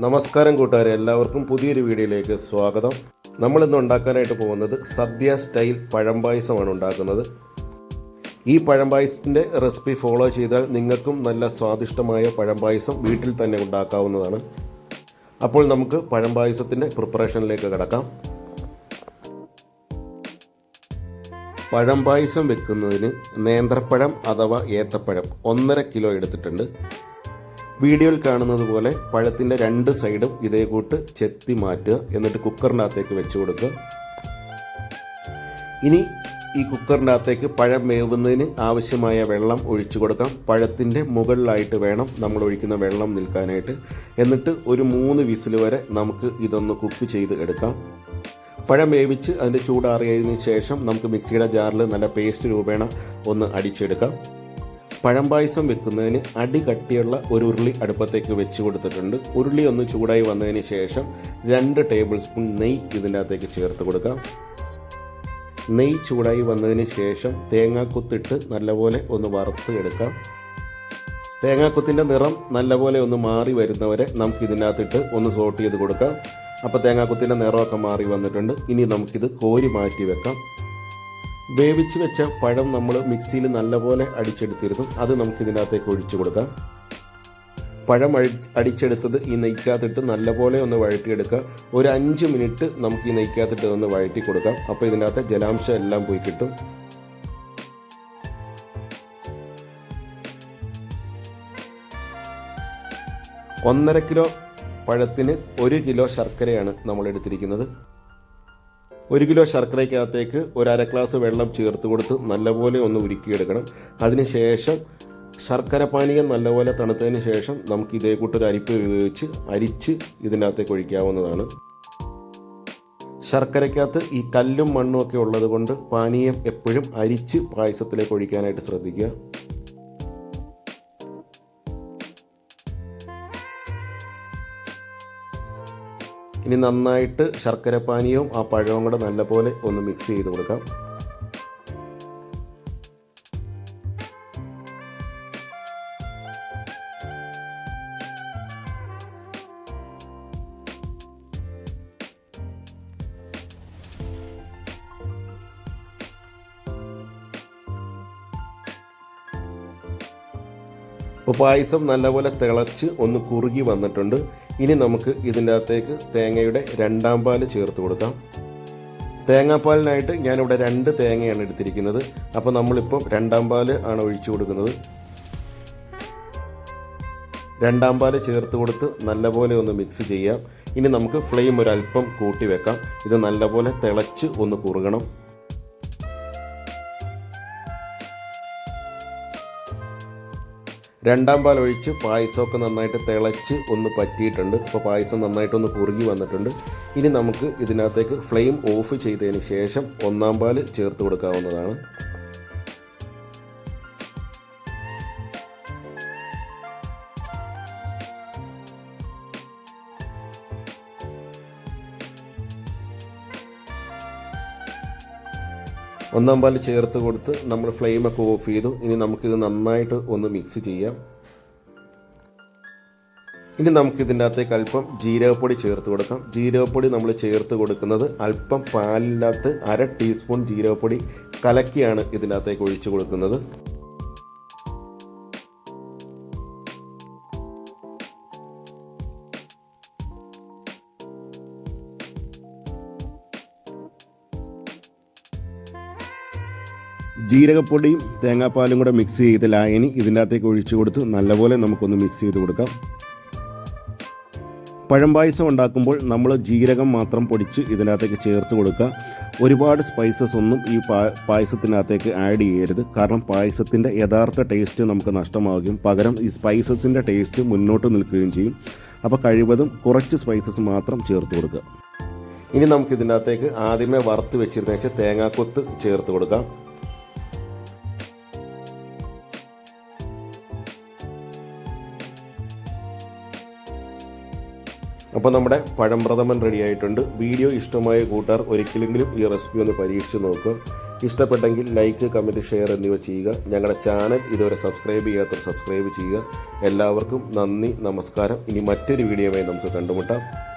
നമസ്കാരം കൂട്ടുകാരെ, എല്ലാവർക്കും പുതിയൊരു വീഡിയോയിലേക്ക് സ്വാഗതം. നമ്മളിന്ന് ഉണ്ടാക്കാനായിട്ട് പോകുന്നത് സദ്യ സ്റ്റൈൽ പഴംപായസമാണ് ഉണ്ടാക്കുന്നത്. ഈ പഴംപായസത്തിൻ്റെ റെസിപ്പി ഫോളോ ചെയ്താൽ നിങ്ങൾക്കും നല്ല സ്വാദിഷ്ടമായ പഴംപായസം വീട്ടിൽ തന്നെ ഉണ്ടാക്കാവുന്നതാണ്. അപ്പോൾ നമുക്ക് പഴംപായസത്തിൻ്റെ പ്രിപ്പറേഷനിലേക്ക് കിടക്കാം. പഴംപായസം വെക്കുന്നതിന് നേന്ത്രപ്പഴം അഥവാ ഏത്തപ്പഴം 1.5 കിലോ എടുത്തിട്ടുണ്ട്. വീഡിയോയിൽ കാണുന്നത് പോലെ പഴത്തിൻ്റെ 2 സൈഡും ഇതേ കൂട്ട് ചെത്തി മാറ്റുക. എന്നിട്ട് കുക്കറിൻ്റെ അകത്തേക്ക് വെച്ച് കൊടുക്കുക. ഇനി ഈ കുക്കറിൻ്റെ അകത്തേക്ക് പഴം വേവുന്നതിന് ആവശ്യമായ വെള്ളം ഒഴിച്ചു കൊടുക്കാം. പഴത്തിൻ്റെ മുകളിലായിട്ട് വേണം നമ്മൾ ഒഴിക്കുന്ന വെള്ളം നിൽക്കാനായിട്ട്. എന്നിട്ട് ഒരു 3 വിസിൽ വരെ നമുക്ക് ഇതൊന്ന് കുക്ക് ചെയ്ത് എടുക്കാം. പഴം വേവിച്ച് അതിൻ്റെ ചൂടാറിയതിന് ശേഷം നമുക്ക് മിക്സിയുടെ ജാറിൽ നല്ല പേസ്റ്റ് രൂപേണ ഒന്ന് അടിച്ചെടുക്കാം. പഴം പായസം വെക്കുന്നതിന് അടി കട്ടിയുള്ള ഒരു ഉരുളി അടുപ്പത്തേക്ക് വെച്ച് കൊടുത്തിട്ടുണ്ട്. ഉരുളി ഒന്ന് ചൂടായി വന്നതിന് ശേഷം 2 ടേബിൾ സ്പൂൺ നെയ്യ് ഇതിൻ്റെ അകത്തേക്ക് ചേർത്ത് കൊടുക്കാം. നെയ്യ് ചൂടായി വന്നതിന് ശേഷം തേങ്ങാക്കൊത്തിട്ട് നല്ലപോലെ ഒന്ന് വറുത്ത് എടുക്കാം. തേങ്ങാക്കൊത്തിൻ്റെ നിറം നല്ലപോലെ ഒന്ന് മാറി വരുന്നവരെ നമുക്ക് ഇതിനകത്തിട്ട് ഒന്ന് സോട്ട് ചെയ്ത് കൊടുക്കാം. അപ്പോൾ തേങ്ങാക്കൊത്തിൻ്റെ നിറമൊക്കെ മാറി വന്നിട്ടുണ്ട്. ഇനി നമുക്കിത് കോരി മാറ്റി വെക്കാം. വേവിച്ച് വെച്ച പഴം നമ്മൾ മിക്സിയിൽ നല്ലപോലെ അടിച്ചെടുത്തിരുന്നു. അത് നമുക്ക് ഇതിനകത്തേക്ക് ഒഴിച്ചു കൊടുക്കാം. പഴം അടിച്ചെടുത്തത് ഈ നെയ്ക്കകത്തിട്ട് നല്ലപോലെ ഒന്ന് വഴറ്റിയെടുക്കുക. ഒരു 5 മിനിറ്റ് നമുക്ക് ഈ നെയ്ക്കകത്തിട്ട് ഒന്ന് വഴറ്റി കൊടുക്കാം. അപ്പോൾ ഇതിനകത്തെ ജലാംശം എല്ലാം പോയി കിട്ടും. ഒന്നര കിലോ പഴത്തിന് 1 കിലോ ശർക്കരയാണ് നമ്മൾ എടുത്തിരിക്കുന്നത്. 1 കിലോ ശർക്കരയ്ക്കകത്തേക്ക് 1/2 ഗ്ലാസ് വെള്ളം ചേർത്ത് കൊടുത്ത് നല്ലപോലെ ഒന്ന് ഉരുക്കിയെടുക്കണം. അതിനുശേഷം ശർക്കര പാനീയം നല്ലപോലെ തണുത്തതിന് ശേഷം നമുക്ക് ഇതേ കൂട്ടൊരു അരിപ്പ് ഉപയോഗിച്ച് അരിച്ച് ഇതിനകത്തേക്ക് ഒഴിക്കാവുന്നതാണ്. ശർക്കരയ്ക്കകത്ത് ഈ കല്ലും മണ്ണും ഒക്കെ ഉള്ളത് കൊണ്ട് പാനീയം എപ്പോഴും അരിച്ച് പായസത്തിലേക്ക് ഒഴിക്കാനായിട്ട് ശ്രദ്ധിക്കുക. ഇനി നന്നായിട്ട് ശർക്കര പാനീയവും ആ പഴവും കൂടെ നല്ലപോലെ ഒന്ന് മിക്സ് ചെയ്ത് കൊടുക്കാം. അപ്പോൾ പായസം നല്ലപോലെ തിളച്ച് ഒന്ന് കുറുകി വന്നിട്ടുണ്ട്. ഇനി നമുക്ക് ഇതിൻ്റെ അകത്തേക്ക് തേങ്ങയുടെ 2ാം പാൽ ചേർത്ത് കൊടുക്കാം. തേങ്ങാപ്പാലിനായിട്ട് ഞാനിവിടെ 2 തേങ്ങയാണ് എടുത്തിരിക്കുന്നത്. അപ്പോൾ നമ്മളിപ്പം 2ാം പാൽ ആണ് ഒഴിച്ചു കൊടുക്കുന്നത്. 2ാം പാൽ ചേർത്ത് കൊടുത്ത് നല്ലപോലെ ഒന്ന് മിക്സ് ചെയ്യാം. ഇനി നമുക്ക് ഫ്ലെയിം ഒരല്പം കൂട്ടി വെക്കാം. ഇത് നല്ലപോലെ തിളച്ച് ഒന്ന് കുറുകണം. 2ാം പാൽ ഒഴിച്ച് പായസമൊക്കെ നന്നായിട്ട് തിളച്ച് ഒന്ന് പറ്റിയിട്ടുണ്ട്. അപ്പോൾ പായസം നന്നായിട്ടൊന്ന് കുറുകി വന്നിട്ടുണ്ട്. ഇനി നമുക്ക് ഇതിനകത്തേക്ക് ഫ്ലെയിം ഓഫ് ചെയ്തതിന് ശേഷം 1ാം പാൽ ചേർത്ത് കൊടുക്കാവുന്നതാണ്. ഒന്നാം പാൽ ചേർത്ത് കൊടുത്ത് നമ്മൾ ഫ്ലെയിമൊക്കെ ഓഫ് ചെയ്തു. ഇനി നമുക്കിത് നന്നായിട്ട് ഒന്ന് മിക്സ് ചെയ്യാം. ഇനി നമുക്കിതിൻ്റെ അകത്തേക്ക് അല്പം ജീരകപ്പൊടി ചേർത്ത് കൊടുക്കാം. ജീരകപ്പൊടി നമ്മൾ ചേർത്ത് കൊടുക്കുന്നത് അല്പം പാലിനകത്ത് 1/2 ടീസ്പൂൺ ജീരകപ്പൊടി കലക്കിയാണ് ഇതിൻ്റെ അകത്തേക്ക് ഒഴിച്ചു കൊടുക്കുന്നത്. ജീരകപ്പൊടിയും തേങ്ങാപ്പാലും കൂടെ മിക്സ് ചെയ്ത് ലായനി ഇതിൻ്റെ അകത്തേക്ക് ഒഴിച്ചു കൊടുത്ത് നല്ലപോലെ നമുക്കൊന്ന് മിക്സ് ചെയ്ത് കൊടുക്കാം. പഴം പായസം ഉണ്ടാക്കുമ്പോൾ നമ്മൾ ജീരകം മാത്രം പൊടിച്ച് ഇതിനകത്തേക്ക് ചേർത്ത് കൊടുക്കുക. ഒരുപാട് സ്പൈസസ് ഒന്നും ഈ പായസത്തിനകത്തേക്ക് ആഡ് ചെയ്യരുത്. കാരണം പായസത്തിൻ്റെ യഥാർത്ഥ ടേസ്റ്റ് നമുക്ക് നഷ്ടമാവുകയും പകരം ഈ സ്പൈസസിൻ്റെ ടേസ്റ്റ് മുന്നോട്ട് നിൽക്കുകയും ചെയ്യും. അപ്പോൾ കഴിവതും കുറച്ച് സ്പൈസസ് മാത്രം ചേർത്ത് കൊടുക്കുക. ഇനി നമുക്ക് ഇതിനകത്തേക്ക് ആദ്യമേ വറുത്ത് വെച്ചിരുന്ന തേങ്ങാക്കൊത്ത് ചേർത്ത് കൊടുക്കാം. അപ്പോൾ നമ്മുടെ പഴം പ്രഥമൻ റെഡി ആയിട്ടുണ്ട്. വീഡിയോ ഇഷ്ടമായ കൂട്ടുകാർ ഒരിക്കലെങ്കിലും ഈ റെസിപ്പി ഒന്ന് പരീക്ഷിച്ച് നോക്കുക. ഇഷ്ടപ്പെട്ടെങ്കിൽ ലൈക്ക്, കമൻറ്റ്, ഷെയർ എന്നിവ ചെയ്യുക. ഞങ്ങളുടെ ചാനൽ ഇതുവരെ സബ്സ്ക്രൈബ് ചെയ്യാത്തവർ സബ്സ്ക്രൈബ് ചെയ്യുക. എല്ലാവർക്കും നന്ദി, നമസ്കാരം. ഇനി മറ്റൊരു വീഡിയോയുമായി നമുക്ക് കണ്ടുമുട്ടാം.